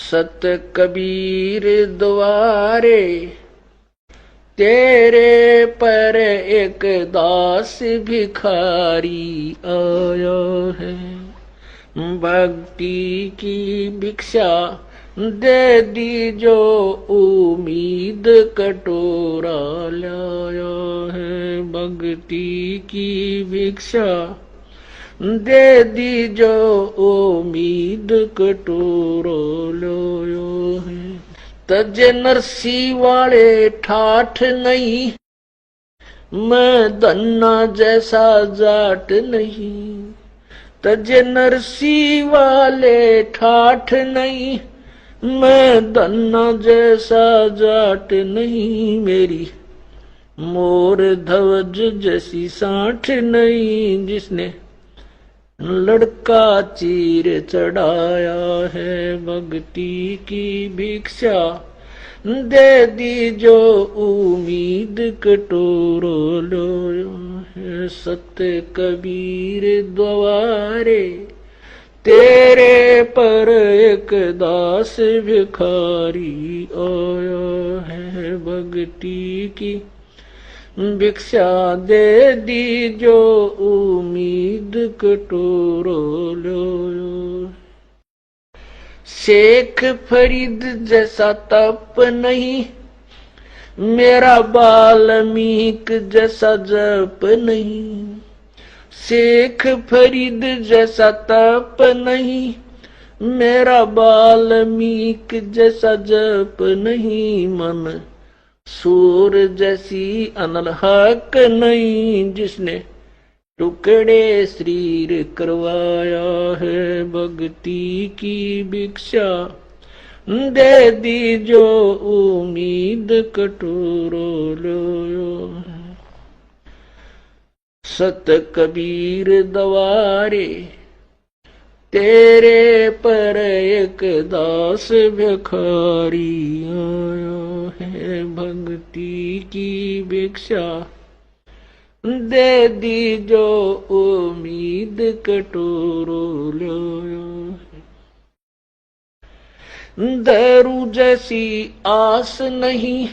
सत कबीर द्वारे तेरे पर एक दास भिखारी आया है। भक्ति की भिक्षा दे दी जो उम्मीद कटोरा लाया है। भक्ति की भिक्षा दे दी जो उम्मीद कटोरा लाया है। तज नरसी वाले ठाठ नहीं, मैं धन्ना जैसा जाट नहीं। तज नरसी वाले ठाठ नहीं, मैं धन्ना जैसा जाट नहीं। मेरी मोर ध्वज जैसी साठ नहीं, जिसने लड़का चीर चढ़ाया है। भक्ति की भिक्षा दे दी जो उम्मीद कटोरो लो है। सत्य कबीर द्वारे तेरे पर एक दास भिखारी आया है। भक्ति की भिक्षा दे दी जो उम्मीद कटोरो लो। शेख फरीद जैसा तप नहीं, मेरा वाल्मीक जैसा जप नहीं। शेख फरीद जैसा तप नहीं, मेरा वाल्मीक जैसा जप नहीं। मन सूर जैसी अनलहक नहीं, जिसने टुकड़े शरीर करवाया है। भक्ति की भिक्षा दे दी जो उम्मीद कटोरो लो। सत कबीर द्वारे तेरे पर एक दास भिखारी आया है। भक्ति की भिक्षा दे दी जो उम्मीद कटोरो लो। दारू जैसी आस नहीं,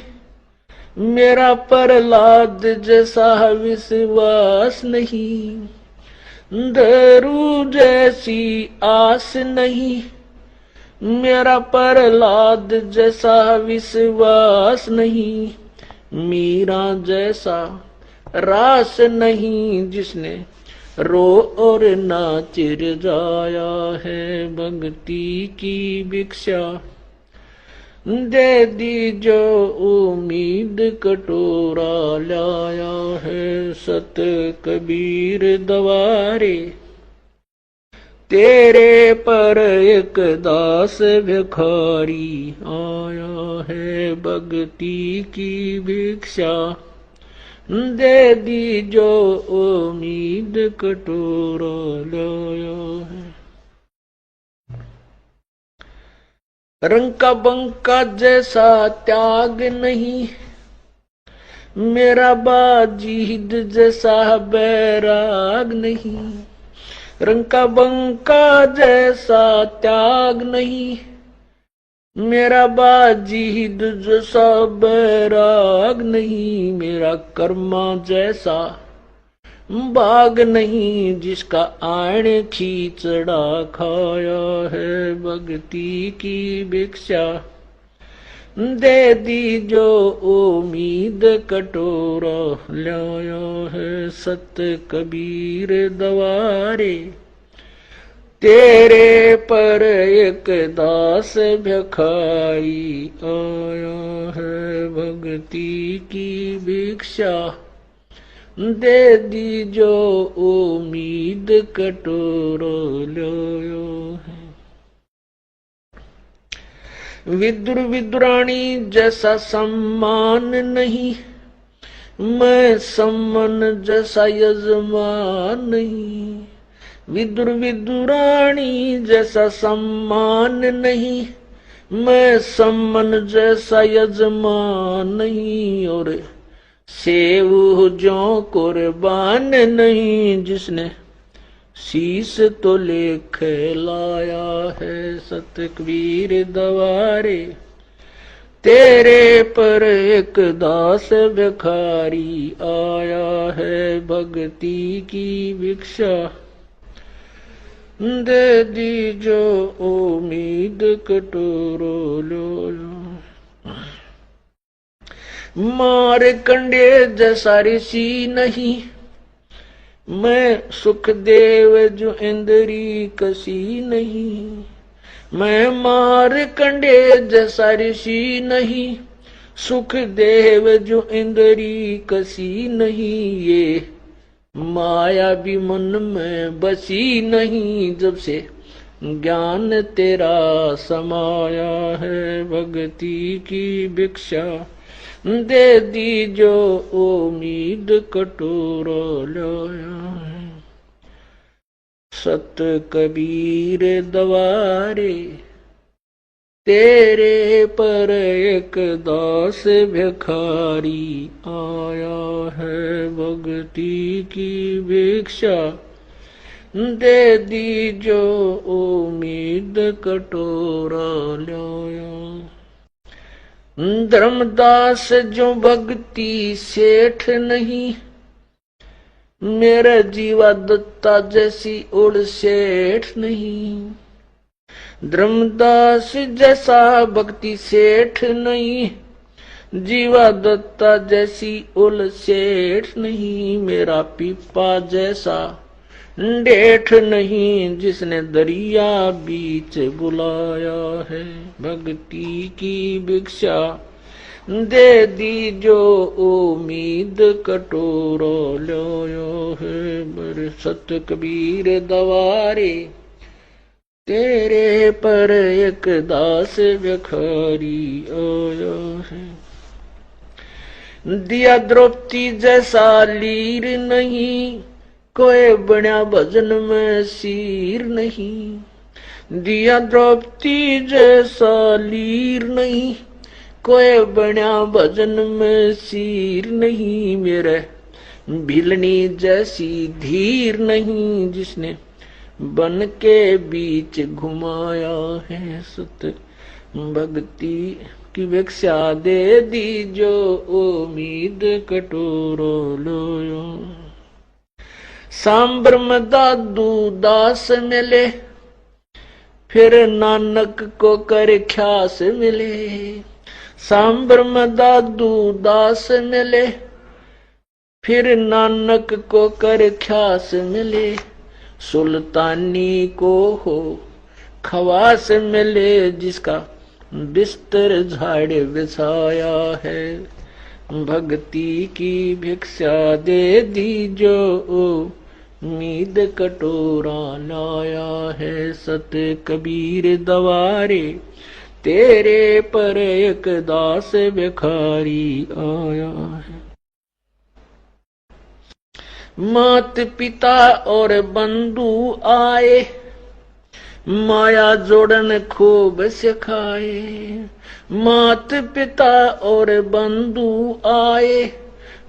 मेरा प्रहलाद जैसा विश्वास नहीं। दारू जैसी आस नहीं, मेरा प्रहलाद जैसा विश्वास नहीं। मीरा जैसा रास नहीं, जिसने रो और नाच जाया है। भक्ति की भिक्षा दे दी जो उम्मीद कटोरा लाया है। सत कबीर द्वारे तेरे पर एक दास भिखारी आया है। भक्ति की भिक्षा दे दी जो उम्मीद कटोरा लाया है। रंग का बंका जैसा त्याग नहीं, मेरा बाजीद जैसा बैराग नहीं। रंग का बंका जैसा त्याग नहीं, मेरा बाजीद जैसा बैराग नहीं। मेरा कर्मा जैसा बाग नहीं, जिसका आण खींचड़ा खाया है। भक्ति की भिक्षा दे दी जो उम्मीद कटोरा लाया है। सत कबीर द्वारे तेरे पर एक दास भिखारी आया है। भक्ति की भिक्षा दे दी जो उम्मीद कटोरो लो है। विदुर विदुरानी जैसा सम्मान नहीं, मैं सम्मान जैसा यजमान नहीं। विदुर विदुरानी जैसा सम्मान नहीं, मैं सम्मान जैसा यजमान नहीं। और सेव जो कुर्बान नहीं, जिसने शीस तो लेख लाया है सत कबीर दवारे। तेरे पर एक दास भिखारी आया है भक्ति की भिक्षा। दे दी जो उम्मीद कटोरो लो। मार कंडे जैसा ऋषि नहीं, मैं सुखदेव जो इंद्री कसी नहीं। मैं मार कंडे जैसा ऋषि नहीं, सुखदेव जो इंद्री कसी नहीं। ये माया भी मन में बसी नहीं, जब से ज्ञान तेरा समाया है भक्ति की भिक्षा। दे दी जो उम्मीद कटोरो लाया है। सत कबीर दवारे तेरे पर एक दास भिखारी आया है भक्ति की भिक्षा। दे दी जो उम्मीद कटोरा लाया। धर्मदास जो भक्ति सेठ नहीं, मेरा जीवा दत्ता जैसी उड़ सेठ नहीं। धर्मदास जैसा भक्ति सेठ नहीं, जीवा दत्ता जैसी उल सेठ नहीं। मेरा पीपा जैसा डेठ नहीं, जिसने दरिया बीच बुलाया है भक्ति की भिक्षा। दे दी जो उम्मीद कटोरो लाया है। बर सत कबीर दवारे तेरे पर एक दास भिखारी आया है। दिया द्रौपदी जैसा लीर नहीं, कोई बना भजन में सीर नहीं। दिया द्रौपदी जैसा लीर नहीं, कोई बना भजन में सीर नहीं। मेरे भिलनी जैसी धीर नहीं, जिसने बन के बीच घुमाया है सत भक्ति की भिक्षा। दे दी जो उम्मीद कटोरो लो। सांबर में दादू दास मिले, फिर नानक को कर ख्यास मिले। सांबर में दादू दास मिले, फिर नानक को कर ख्यास मिले। सुल्तानी को हो खवास मिले, जिसका बिस्तर झाड़ बिछाया है भक्ति की भिक्षा। दे दी जो उम्मीद कटोरा लाया है सत कबीर दवारे। तेरे पर एक दास भिखारी आया है। मात पिता और बंधु आए, माया जोड़न खूब सिखाए। मात पिता और बंधु आए,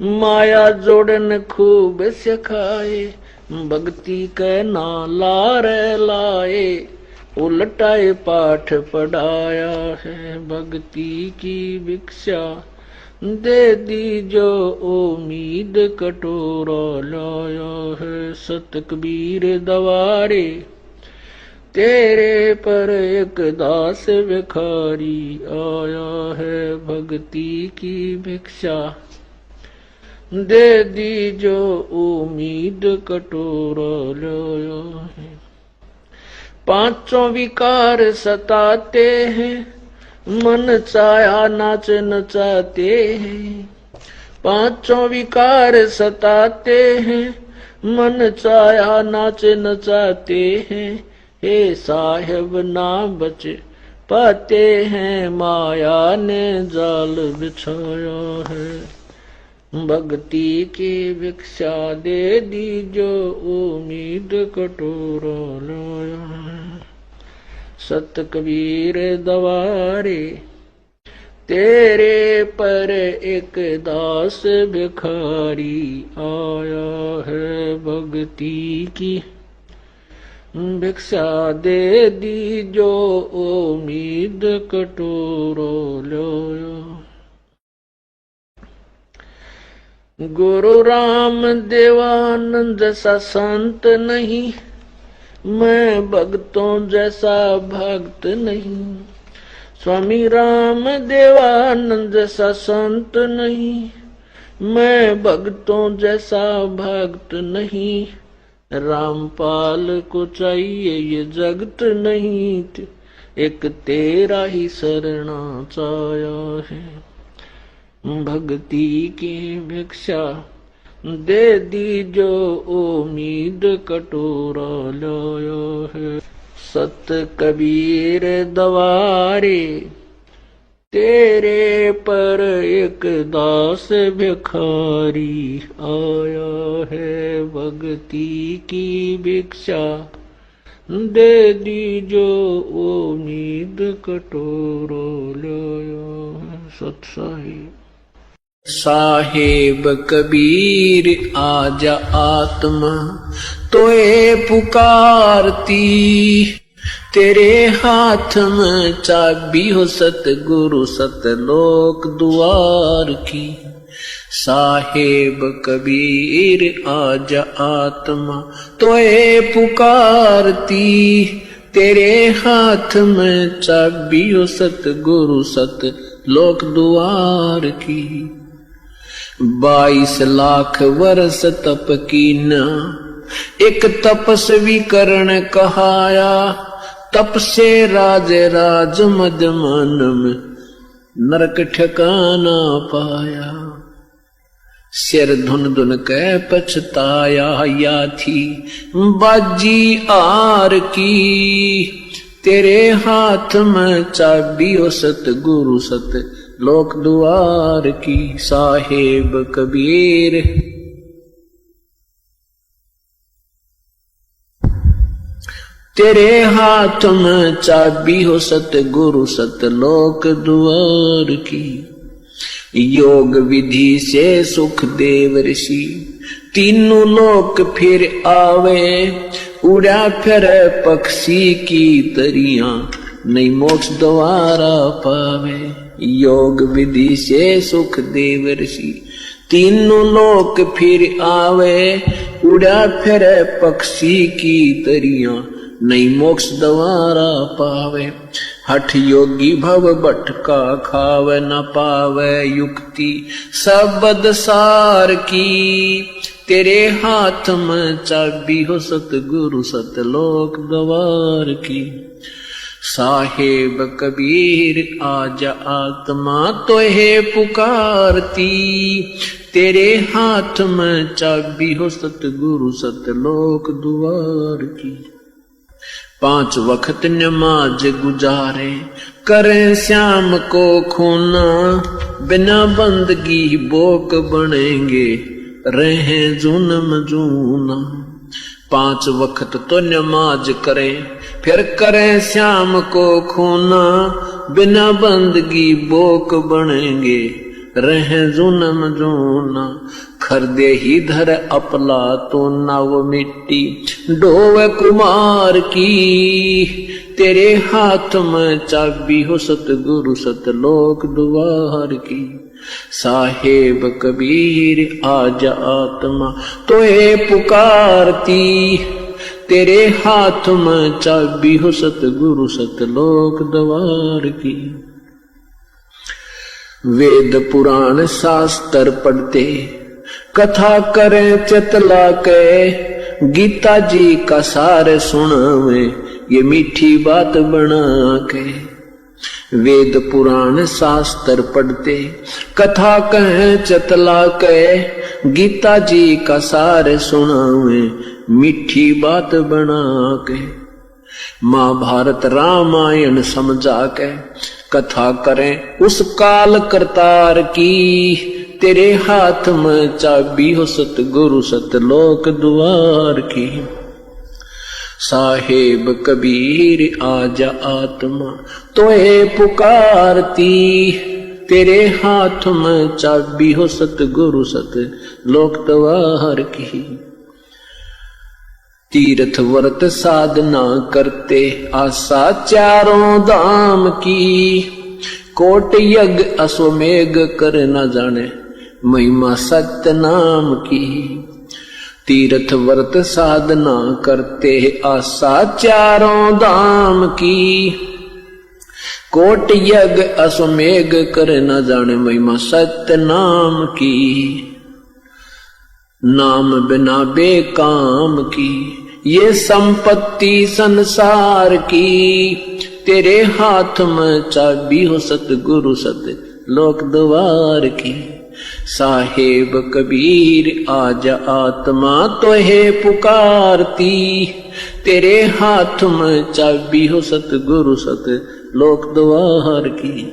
माया जोड़न खूब सिखाए। भक्ति के नाला रे लाए, उलटाए पाठ पढ़ाया है भक्ति की भिक्षा। दे दी जो उम्मीद कटोरा लाया है सत कबीर दवारे। तेरे पर एक दास भिखारी आया है भक्ति की भिक्षा। दे दी जो उम्मीद कटोरा लाया है। पांचों विकार सताते हैं, मन चाया नाच नचाते हैं। पांचों विकार सताते हैं, मन चाया नाच नचाते हैं। हे साहेब ना बच पाते हैं, माया ने जाल बिछाया है भक्ति की भिक्षा। दे दी जो उम्मीद कटोरा लाया है सत कबीर दवारे। तेरे पर एक दास भिखारी आया है भक्ति की भिक्षा दे दी जो उम्मीद कटोरो लो। गुरु राम देवानंद जैसा संत नहीं, मैं भक्तों जैसा भक्त नहीं। स्वामी राम देवानंद जैसा संत नहीं, मैं भक्तों जैसा भक्त नहीं। रामपाल को चाहिए ये जगत नहीं, एक तेरा ही शरणा चाया है। भक्ति की भिक्षा दे दी जो उम्मीद कटोरा लाया है। सत कबीर दवारे तेरे पर एक दास भिखारी आया है। भक्ति की भिक्षा दे दी जो उम्मीद कटोरा लाया है। सत साहिब साहेब कबीर आजा आत्मा तोए पुकारती। तेरे हाथ में चाबी हो सतगुरु सतलोक द्वार की। साहेब कबीर आजा आत्मा तोए पुकारती। तेरे हाथ में चाबी हो सतगुरु सतलोक द्वार की। 22 लाख वर्ष तप कीना एक तपस्वी करण कहाया। तप से राज राज मद मन में नरक ठिकाना पाया। सिर धुन धुन कै पछताया या थी बाजी आर की। तेरे हाथ में चाबी हो सतगुरु सत लोक द्वार की। साहेब कबीर तेरे हाथ में चाबी हो सतगुरु सतलोक द्वार की। योग विधि से सुख देव ऋषि तीनों लोक फिर आवे। उड़ा फिर पक्षी की तरियां नहीं मोक्ष द्वारा पावे। योग विधि से सुख देव ऋषि तीनों लोक फिर आवे। उड़ा फिर पक्षी की तरियां नहीं मोक्ष द्वारा पावे। हठ योगी भव भटका खावे न पावे युक्ति सबद सार की। तेरे हाथ में चाबी हो सतगुरु सतलोक द्वार की। साहेब कबीर आजा आत्मा तोहे पुकारती। तेरे हाथ में चाबी हो सतगुरु सतलोक द्वार की। 5 वक्त नमाज गुजारे करें श्याम को खूना। बिना बंदगी बोक बनेंगे रहे जुनम जूना। 5 वक्त तो नमाज करें फिर करें श्याम को खूना। बिना बंदगी बोक बनेंगे रहे जुनम जूना। खरदे ही धर अपला तो नव मिट्टी डोवे कुमार की। तेरे हाथ में चाबी हो सतगुरु सतलोक द्वार की। साहेब कबीर आजा आत्मा तोए पुकारती। तेरे हाथ में चाबी हो सतगुरु सतलोक द्वार की। वेद पुराण शास्त्र पढ़ते कथा करें चतला के। गीता जी का सार सुनावे ये मीठी बात बना के। वेद पुराण शास्त्र पढ़ते कथा कहें चतला के। गीता जी का सार सुनावे मीठी बात बना के। महाभारत रामायण समझा के कथा करें उस काल करतार की। तेरे हाथ में चाबी हो सतगुरु सतलोक द्वार की। साहेब कबीर आजा आत्मा तोहे पुकारती। तेरे हाथ में चाबी हो सतगुरु सतलोक द्वार की। तीर्थ व्रत साधना करते आशा चारों धाम की, कोट यज्ञ अश्वमेघ कर न जाने महिमा सत्य नाम की। तीर्थ व्रत साधना करते आशा चारों धाम की, कोट यज्ञ अश्वमेघ कर न जाने महिमा सत्य नाम की। नाम बिना बेकाम की ये संपत्ति संसार की, तेरे हाथ में चाबी हो सतगुरु सत लोक द्वार की। साहेब कबीर आजा आत्मा तो है पुकारती, तेरे हाथ में चाबी हो सतगुरु सत लोक द्वार की।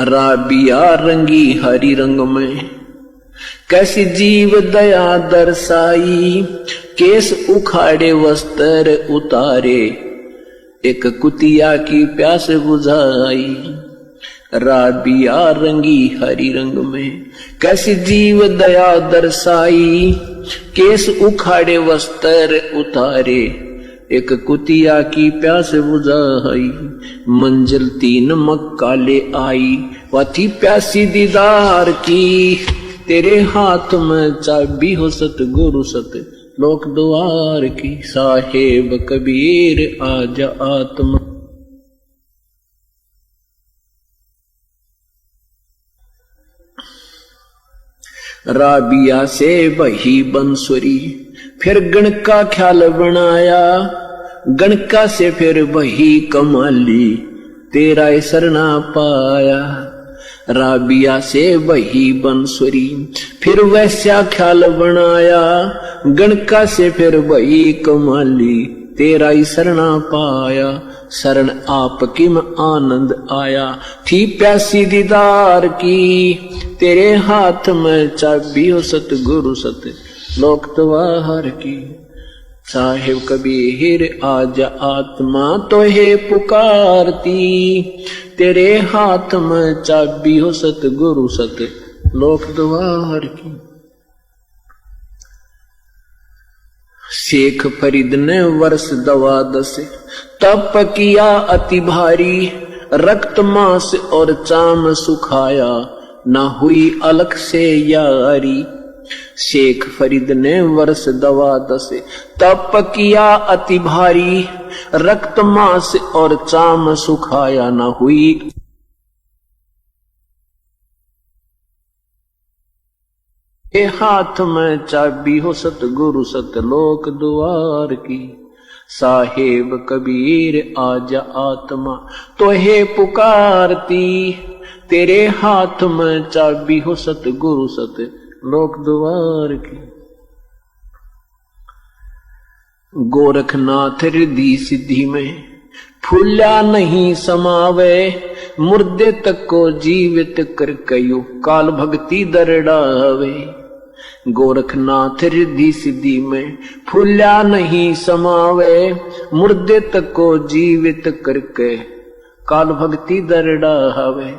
राबिया रंगी हरि रंग में कैसी जीव दया दर्शाई, केस उखाड़े वस्त्र उतारे एक कुतिया की प्यास बुझाई। राबिया रंगी हरि रंग में कैसी जीव दया दर्शाई, केस उखाड़े वस्त्र उतारे एक कुतिया की प्यास बुझाई। मंजिल 3 मक्का ले आई वह थी प्यासी दीदार की, तेरे हाथ में चाबी हो सतगुरु सत लोक द्वार की। साहेब कबीर आजा आत्मा। राबिया से बही बंसुरी फिर गण का ख्याल बनाया, गणका से फिर बही कमाली तेरा शरणा पाया। राबिया से बही बंसुरी फिर वैसा ख्याल बनाया, गणका से फिर बही कमाली तेरा शरणा पाया। शरण आपकी में आनंद आया थी प्यासी दीदार की, तेरे हाथ में चाबी हो सतगुरु सत लोक द्वार की। साहेब कबीर आजा आत्मा तो है पुकारती, तेरे हाथ में चाबी हो सतगुरु सत लोक द्वार की। शेख फरीद ने वर्ष 12 तप किया अति भारी, रक्त मांस और चाम सुखाया ना हुई अलख से यारी। शेख फरीद ने वर्ष 12 तप किया अति भारी, रक्त मांस और चाम सुखाया ना हुई के हाथ में चाबी हो सतगुरु सतलोक द्वार की। साहेब कबीर आजा आत्मा तो है पुकारती, तेरे हाथ में चाबी हो सतगुरु सत लोक द्वार की। गोरखनाथ रिद्धि सिद्धि में फूल्या नहीं समावे, मुर्दे तक को जीवित कर कयो काल भक्ति दरड़ावे। गोरखनाथ रिद्धि सिद्धि में फूल्या नहीं समावे, मुर्दे तक को जीवित करके काल भक्ति दरड़ावे।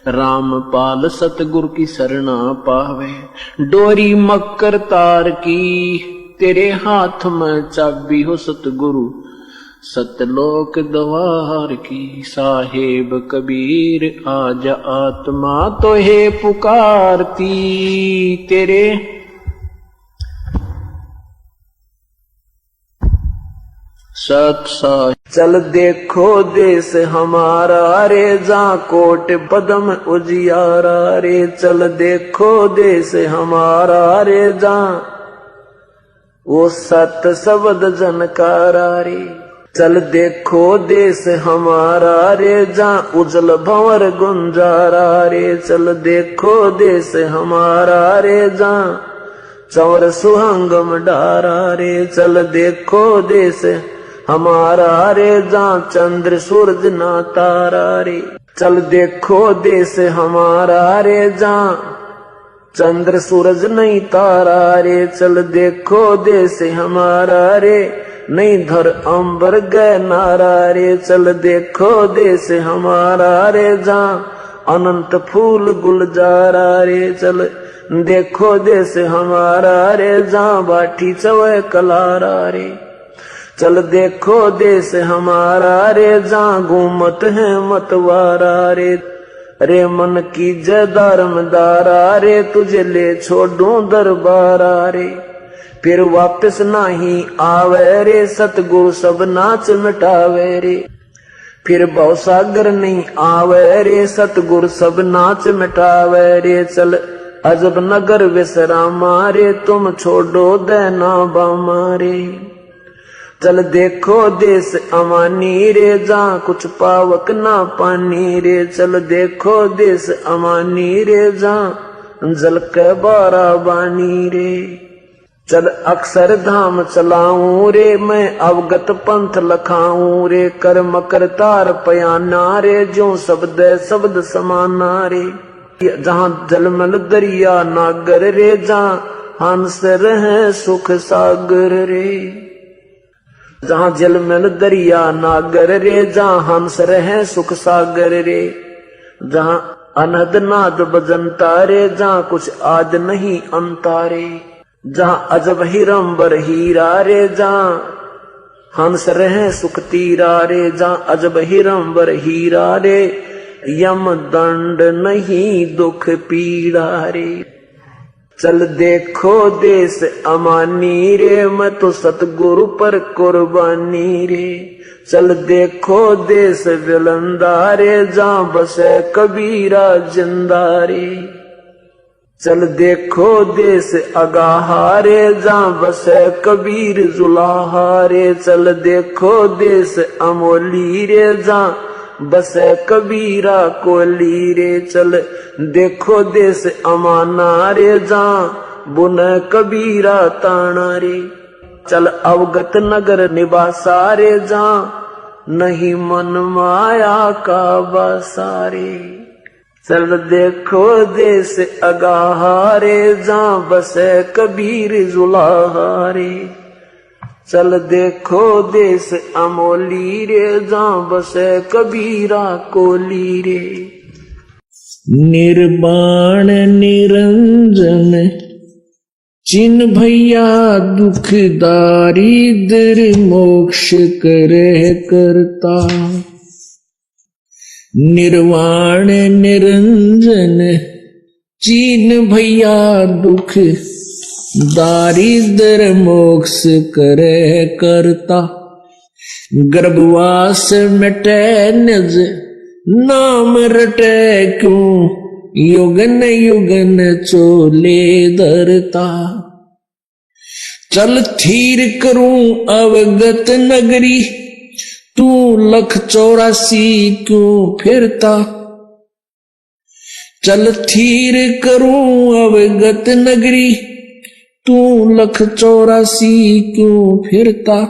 रामपाल सतगुरु की शरणा पावे, डोरी मकर तार की, तेरे हाथ में चाबी हो सतगुरु सतलोक द्वार की। साहेब कबीर आजा आत्मा तो है पुकारती, तेरे सत चल देखो देश हमारा रे, जा कोट पदम उजियारा रे। चल देखो देश हमारा रे, जा वो सत शब्द जनकारा रे। चल देखो देश हमारा रे, जा उजल भंवर गुंजारा रे। चल देखो देश हमारा रे, जा चवर सुहंगम डारा रे। चल देखो देश हमारा रे, जा चंद्र सूरज ना तारा रे। चल देखो देश हमारा रे, जा चंद्र सूरज नहीं तारा रे। चल देखो देश हमारा रे, नहीं धर अंबर गए नारा रे। चल देखो देश हमारा रे, जा अनंत फूल गुलजारा रे। चल देखो देश हमारा रे जहाँ बाठी चवे कलारा रे। चल देखो देश हमारा रे जहाँ घूमत है मतवारा रे। रे मन की जय दारमदारा रे तुझे ले छोड़ूं दरबारा रे। फिर वापस नहीं आवे रे सतगुरु सब नाच मिटावे रे। फिर भवसागर नहीं आवे रे सतगुरु सब नाच मिटावे रे। चल अजब नगर विश्रामा रे तुम छोड़ो देना बामा रे। चल देखो देश अमानी रे जहाँ कुछ पावक ना पानी रे। चल देखो देश अमानी रे जहाँ जल के बारा बानी रे। चल अक्षर धाम चलाऊं रे मैं अवगत पंथ लखाऊं रे। कर मकर तार पयाना रे जो शब्द शब्द समाना रे। जहाँ जलमल दरिया नागर रे जहाँ हंस रहे सुख सागर रे। जहाँ जलमल दरिया नागर रे जहाँ हंस रहे सुख सागर रे। जहाँ अनहद नाद बजनता रे जहाँ कुछ आद नहीं अंता रे। जहाँ अजब हिरंबर हीरा रे जहाँ हंस रहे सुख तीरा रे। जहाँ अजब हिरंबर हीरा रे यम दंड नहीं दुख पीड़ा रे। चल देखो देश अमानी रे मैं तो सतगुरु पर कुर्बानी रे। चल देखो देश विलंदा रे जहाँ बसे कबीरा जिंदा रे। चल देखो देश अगाहा रे जहाँ बसे कबीर जुलाहा रे। चल देखो देश अमोली रे जहाँ बसे कबीरा कोली रे। चल देखो देश अमाना रे जहाँ बुन कबीरा ताना रे। चल अवगत नगर निवासा रे जहाँ नहीं मन माया का बसा रे। चल देखो देश अगाहा रे जहाँ बसे कबीर जुलाहा रे। चल देखो देश अमोली रे जहाँ बसे कबीरा कोली रे। निर्वाण निरंजन चिन्ह भैया दुख दारिद्र मोक्ष करे करता। निर्वाण निरंजन चिन्ह भैया दुख दारिद्र मोक्ष करे करता। गर्भवास मिटे निज नाम रटे क्यों युगन युगन चोले धरता। चल थीर करूं अवगत नगरी तू 184 क्यों फिरता। चल थीर करूं अवगत नगरी तू 184 क्यों फिरता।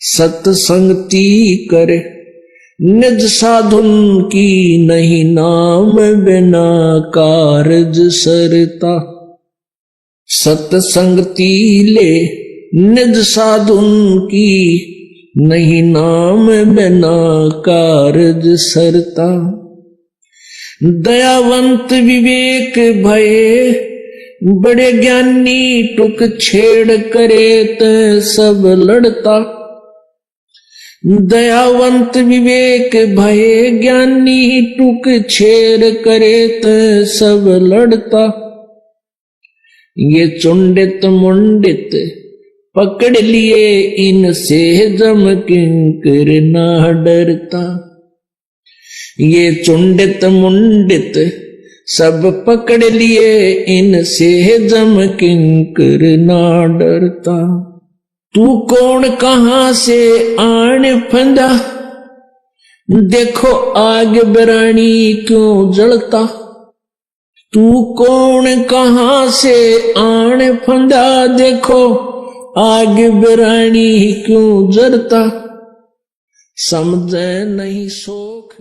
सत्संगति करे निज साधुन की नहीं नाम बिना कारज सरता। सत्संगति ले निज साधुन की नहीं नाम बिना कारज सरता। दयावंत विवेक भये बड़े ज्ञानी टुक छेड़ करे ते सब लड़ता। दयावंत विवेक भये ज्ञानी टुक छेड़ करे ते सब लड़ता। ये चुंडित मुंडित पकड़ लिए इनसे जम किंकर ना डरता। ये चुंडित मुंडित सब पकड़ लिए इनसे जम किंकर ना डरता। तू कौन कहां से आन फंदा देखो आग बरानी क्यों जलता। तू कौन कहां से आन फंदा देखो आग बरानी क्यों जलता। समझे नहीं सोख